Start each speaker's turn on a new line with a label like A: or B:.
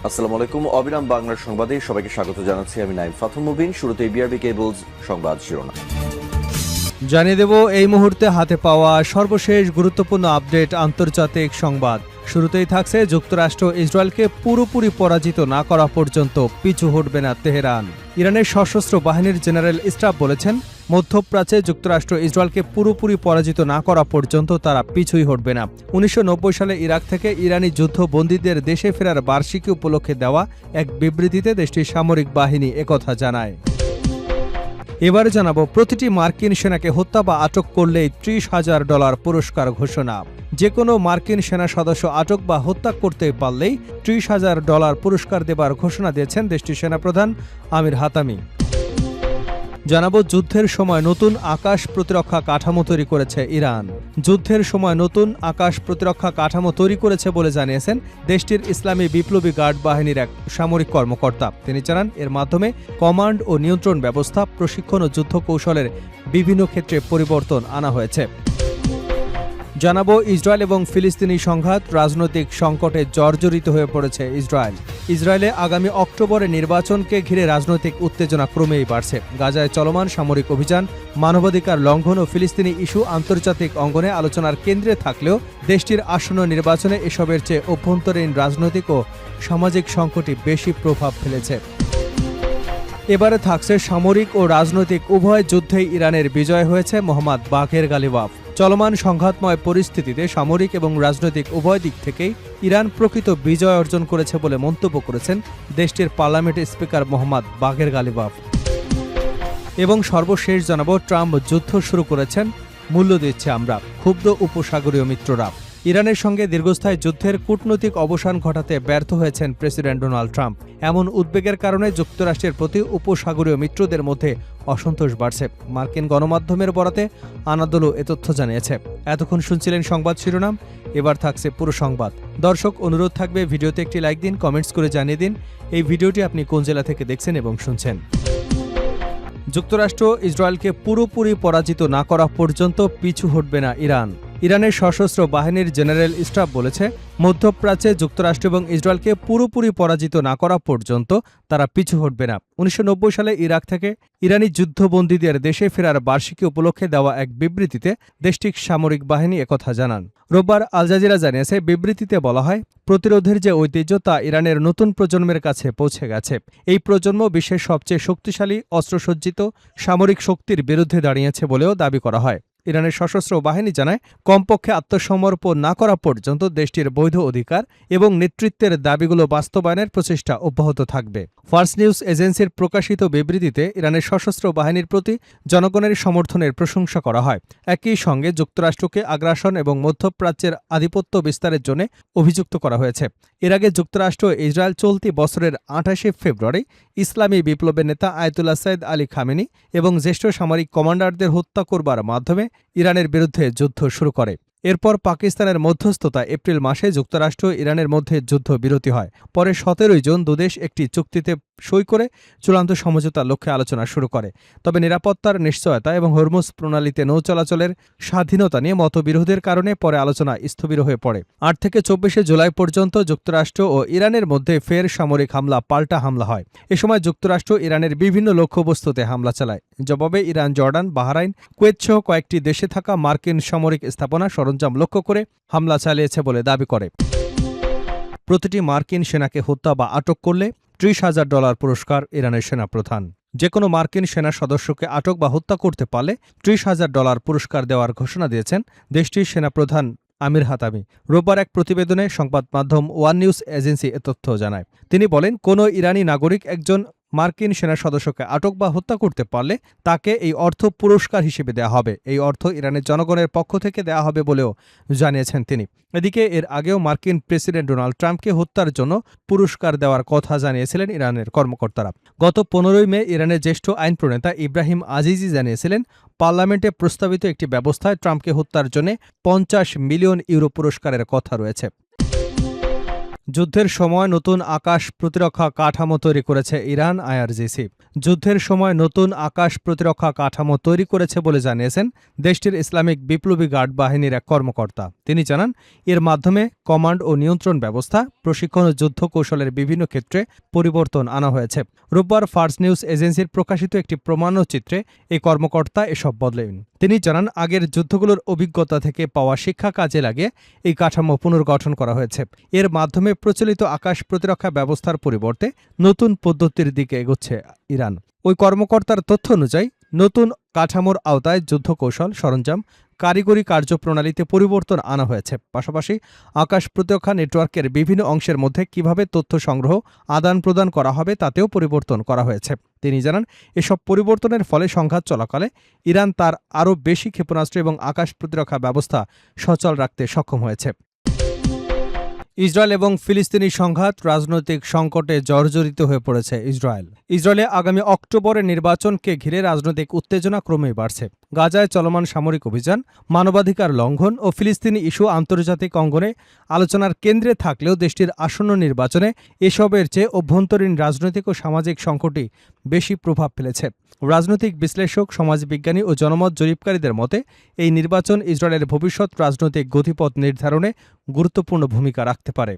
A: আসসালামু আলাইকুম। অবিরাম বাংলার সংবাদে সবাইকে স্বাগত জানাচ্ছি। আমি নাইম ফাথুম মুবিন। শুরুতে বিআরবি কেবলস সংবাদ শিরোনাম
B: জানিয়ে দেব এই মুহূর্তে হাতে পাওয়া সর্বশেষ গুরুত্বপূর্ণ আপডেট আন্তর্জাতিক সংবাদ। শুরুতেই থাকছে যুক্তরাষ্ট্র ইসরায়েলকে পুরোপুরি পরাজিত না করা পর্যন্ত পিছু হটবে না তেহরান। ইরানের সশস্ত্র বাহিনীর জেনারেল স্টাফ বলেছেন, মধ্যপ্রাচ্যে যুক্তরাষ্ট্র ইসরায়েলকে পুরোপুরি পরাজিত না করা পর্যন্ত তারা পিছুই হটবে না। ১৯৯০ সালে ইরাক থেকে ইরানি যুদ্ধবন্দীদের দেশে ফেরার বার্ষিকী উপলক্ষে দেওয়া এক বিবৃতিতে দেশটির সামরিক বাহিনী একথা জানায়। এবারে জানাবো, প্রতিটি মার্কিন সেনাকে হত্যা বা আটক করলেই $৩০,০০০ পুরস্কার ঘোষণা। যে কোনো মার্কিন সেনা সদস্য আটক বা হত্যা করতে পারলেই $৩০,০০০ পুরস্কার দেবার ঘোষণা দিয়েছেন দেশটির সেনাপ্রধান আমির হাতামি। জানাবো, যুদ্ধের সময় নতুন আকাশ প্রতিরক্ষা কাঠামো তৈরি করেছে ইরান। যুদ্ধের সময় নতুন আকাশ প্রতিরক্ষা কাঠামো তৈরি করেছে বলে জানিয়েছেন দেশটির ইসলামী বিপ্লবী গার্ড বাহিনীর এক সামরিক কর্মকর্তা। তিনি জানান, এর মাধ্যমে কমান্ড ও নিয়ন্ত্রণ ব্যবস্থা, প্রশিক্ষণ ও যুদ্ধ কৌশলের বিভিন্ন ক্ষেত্রে পরিবর্তন আনা হয়েছে। জানাবো, ইসরায়েল এবং ফিলিস্তিনি সংঘাত, রাজনৈতিক সংকটে জর্জরিত হয়ে পড়েছে ইসরায়েল। ইসরায়েলে আগামী অক্টোবরে নির্বাচনকে ঘিরে রাজনৈতিক উত্তেজনা ক্রমেই বাড়ছে। গাজায় চলমান সামরিক অভিযান, মানবাধিকার লঙ্ঘন ও ফিলিস্তিনি ইস্যু আন্তর্জাতিক অঙ্গনে আলোচনার কেন্দ্রে থাকলেও দেশটির আসন্ন নির্বাচনে এসবের চেয়ে অভ্যন্তরীণ রাজনৈতিক ও সামাজিক সংকটই বেশি প্রভাব ফেলেছে। এবারে থাকছে সামরিক ও রাজনৈতিক উভয় যুদ্ধেই ইরানের বিজয় হয়েছে মোহাম্মদ বাঘের গালিবাফ। চলমান সংঘাতময় পরিস্থিতিতে সামরিক এবং রাজনৈতিক উভয় দিক থেকেই ইরান প্রকৃত বিজয় অর্জন করেছে বলে মন্তব্য করেছেন দেশটির পার্লামেন্টের স্পিকার মোহাম্মদ বাঘের গালিবাফ। এবং সর্বশেষ জানাবো, ট্রাম্প যুদ্ধ শুরু করেছেন, মূল্য দিচ্ছে আমরা, ক্ষুব্ধ উপসাগরীয় মিত্ররা। ইরানের সঙ্গে দীর্ঘস্থায়ী যুদ্ধের কূটনৈতিক অবসান ঘটাতে ব্যর্থ হয়েছেন প্রেসিডেন্ট ডোনাল্ড ট্রাম্প। এমন উদ্বেগের কারণে যুক্তরাষ্ট্রের প্রতি উপসাগরীয় মিত্রদের মধ্যে অসন্তোষ বাড়ছে। মার্কিন গণমাধ্যমের বরাতে আনাদোলু এ তথ্য জানিয়েছে। এতক্ষণ শুনছিলেন সংবাদ শিরোনাম, এবার থাকছে পুরো সংবাদ। দর্শক, অনুরোধ থাকবে ভিডিওতে একটি লাইক দিন, কমেন্টস করে জানিয়ে দিন এই ভিডিওটি আপনি কোন জেলা থেকে দেখছেন এবং শুনছেন। যুক্তরাষ্ট্র ইসরায়েলকে পুরোপুরি পরাজিত না করা পর্যন্ত পিছু হটবে না ইরান। ইরানের সশস্ত্র বাহিনীর জেনারেল স্টাফ বলেছে, মধ্যপ্রাচ্যে যুক্তরাষ্ট্র এবং ইসরায়েলকে পুরোপুরি পরাজিত না করা পর্যন্ত তারা পিছু হটবে না। ১৯৯০ সালে ইরাক থেকে ইরানি যুদ্ধবন্দীদের দেশে ফেরার বার্ষিকী উপলক্ষে দেওয়া এক বিবৃতিতে দেশটির সামরিক বাহিনী একথা জানান। রোববার আল জাজিরা জানিয়েছে, বিবৃতিতে বলা হয়, প্রতিরোধের যে ঐতিহ্য তা ইরানের নতুন প্রজন্মের কাছে পৌঁছে গেছে। এই প্রজন্ম বিশ্বের সবচেয়ে শক্তিশালী অস্ত্রসজ্জিত সামরিক শক্তির বিরুদ্ধে দাঁড়িয়েছে বলেও দাবি করা হয়। ইরানের সশস্ত্র বাহিনী জানায়, কমপক্ষে আত্মসমর্পণ না করা পর্যন্ত দেশটির বৈধ অধিকার এবং নেতৃত্বের দাবিগুলো বাস্তবায়নের প্রচেষ্টা অব্যাহত থাকবে। ফার্স নিউজ এজেন্সির প্রকাশিত বিবৃতিতে ইরানের সশস্ত্র বাহিনীর প্রতি জনগণের সমর্থনের প্রশংসা করা হয়। একই সঙ্গে যুক্তরাষ্ট্রকে আগ্রাসন এবং মধ্যপ্রাচ্যের আধিপত্য বিস্তারের জন্য অভিযুক্ত করা হয়েছে। এর আগে যুক্তরাষ্ট্র ইসরায়েল চলতি বছরের ২৮শে ফেব্রুয়ারি ইসলামী বিপ্লবের নেতা আয়াতুল্লাহ সাইদ আলী খামেনি এবং জ্যেষ্ঠ সামরিক কমান্ডারদের হত্যা করবার মাধ্যমে ইরানের বিরুদ্ধে যুদ্ধ শুরু করে। এরপর পাকিস্তানের মধ্যস্থতায় এপ্রিল মাসে যুক্তরাষ্ট্র ইরানের মধ্যে যুদ্ধবিরতি হয়। পরে ১৭ জুন দুদেশ একটি চুক্তিতে সই করে চূড়ান্ত সমঝোতার লক্ষ্যে আলোচনা শুরু করে। তবে নিরাপত্তার নিশ্চয়তা এবং হরমুজ প্রণালীতে নৌ চলাচলের স্বাধীনতা নিয়ে মতবিরোধের কারণে পরে আলোচনা স্থবির হয়ে পড়ে। ৮ থেকে ২৪শে জুলাই পর্যন্ত যুক্তরাষ্ট্র ও ইরানের মধ্যে ফের সামরিক হামলা পাল্টা হামলা হয়। এ সময় যুক্তরাষ্ট্র ইরানের বিভিন্ন লক্ষ্যবস্তুতে হামলা চালায়। জবাবে ইরান, জর্ডান, বাহরাইন, কুয়েতসহ কয়েকটি দেশে থাকা মার্কিন সামরিক স্থাপনা সরঞ্জাম লক্ষ্য করে হামলা চালিয়েছে বলে দাবি করে। প্রতিটি মার্কিন সেনাকে হত্যা বা আটক করলে $৩০,০০০ পুরস্কার ইরানের সেনাপ্রধান। যে কোনো মার্কিন সেনা সদস্যকে আটক বা হত্যা করতে পারলে $৩০,০০০ পুরস্কার দেওয়ার ঘোষণা দিয়েছেন দেশটির সেনাপ্রধান আমির হাতামি। রোববার এক প্রতিবেদনে সংবাদ মাধ্যম ওয়ান নিউজ এজেন্সি এ তথ্য জানায়। তিনি বলেন, কোনো ইরানি নাগরিক একজন মার্কিন সেনা সদস্যকে আটক বা হত্যা করতে পারলে তাকে এই অর্থ পুরস্কার হিসেবে দেওয়া হবে। এই অর্থ ইরানের জনগণের পক্ষ থেকে দেওয়া হবে বলেও জানিয়েছেন তিনি। এদিকে এর আগেও মার্কিন প্রেসিডেন্ট ডোনাল্ড ট্রাম্পকে হত্যার জন্য পুরস্কার দেওয়ার কথা জানিয়েছিলেন ইরানের কর্মকর্তারা। গত ১৫ মে ইরানের জ্যেষ্ঠ আইন প্রণেতা ইব্রাহিম আজিজি জানিয়েছিলেন, পার্লামেন্টে প্রস্তাবিত একটি ব্যবস্থায় ট্রাম্পকে হত্যার জন্য €৫০ মিলিয়ন পুরস্কারের কথা রয়েছে। যুদ্ধের সময় নতুন আকাশ প্রতিরক্ষা কাঠামো তৈরি করেছে ইরান আইআরজিসি। যুদ্ধের সময় নতুন আকাশ প্রতিরক্ষা কাঠামো তৈরি করেছে বলে জানিয়েছেন দেশটির ইসলামিক বিপ্লবী গার্ড বাহিনীর এক কর্মকর্তা। তিনি জানান, এর মাধ্যমে কমান্ড ও নিয়ন্ত্রণ ব্যবস্থা, প্রশিক্ষণ ও যুদ্ধ কৌশলের বিভিন্ন ক্ষেত্রে পরিবর্তন আনা হয়েছে। রোববার ফার্স নিউজ এজেন্সির প্রকাশিত একটি প্রমাণচিত্রে এই কর্মকর্তা এসব বলেন। তিনি জানান, আগের যুদ্ধগুলোর অভিজ্ঞতা থেকে পাওয়া শিক্ষা কাজে লাগিয়ে এই কাঠামো পুনর্গঠন করা হয়েছে। এর মাধ্যমে প্রচলিত আকাশ প্রতিরক্ষা ব্যবস্থার পরিবর্তে নতুন পদ্ধতির দিকে এগোচ্ছে ইরান। ওই কর্মকর্তার তথ্য অনুযায়ী নতুন কাঠামোর আওতায় যুদ্ধ কৌশল, সরঞ্জাম, কারিগরি কার্যপ্রণালীতে পরিবর্তন আনা হয়েছে। পাশাপাশি আকাশ প্রতিরক্ষা নেটওয়ার্কের বিভিন্ন অংশের মধ্যে কিভাবে তথ্য সংগ্রহ, আদান প্রদান করা হবে তাতেও পরিবর্তন করা হয়েছে। তিনি জানান, এসব পরিবর্তনের ফলে সংঘাত চলাকালে ইরান তার আরও বেশি ক্ষেপণাস্ত্র এবং আকাশ প্রতিরক্ষা ব্যবস্থা সচল রাখতে সক্ষম হয়েছে। ইসরায়েল এবং ফিলিস্তিনি সংঘাত, রাজনৈতিক সংকটে জর্জরিত হয়ে পড়েছে ইসরায়েল। ইসরায়েলে আগামী অক্টোবরের নির্বাচনকে ঘিরে রাজনৈতিক উত্তেজনা ক্রমেই বাড়ছে। গাজায় চলমান সামরিক অভিযান, মানবাধিকার লঙ্ঘন ও ফিলিস্তিনি ইস্যু আন্তর্জাতিক অঙ্গনে আলোচনার কেন্দ্রে থাকলেও দেশটির আসন্ন নির্বাচনে এসবের চেয়ে অভ্যন্তরীণ রাজনৈতিক ও সামাজিক সংকটই বেশি প্রভাব ফেলেছে। রাজনৈতিক বিশ্লেষক, সমাজবিজ্ঞানী ও জনমত জরিপকারীদের মতে এই নির্বাচন ইসরায়েলের ভবিষ্যৎ রাজনৈতিক গতিপথ নির্ধারণে গুরুত্বপূর্ণ ভূমিকা রাখতে পারে।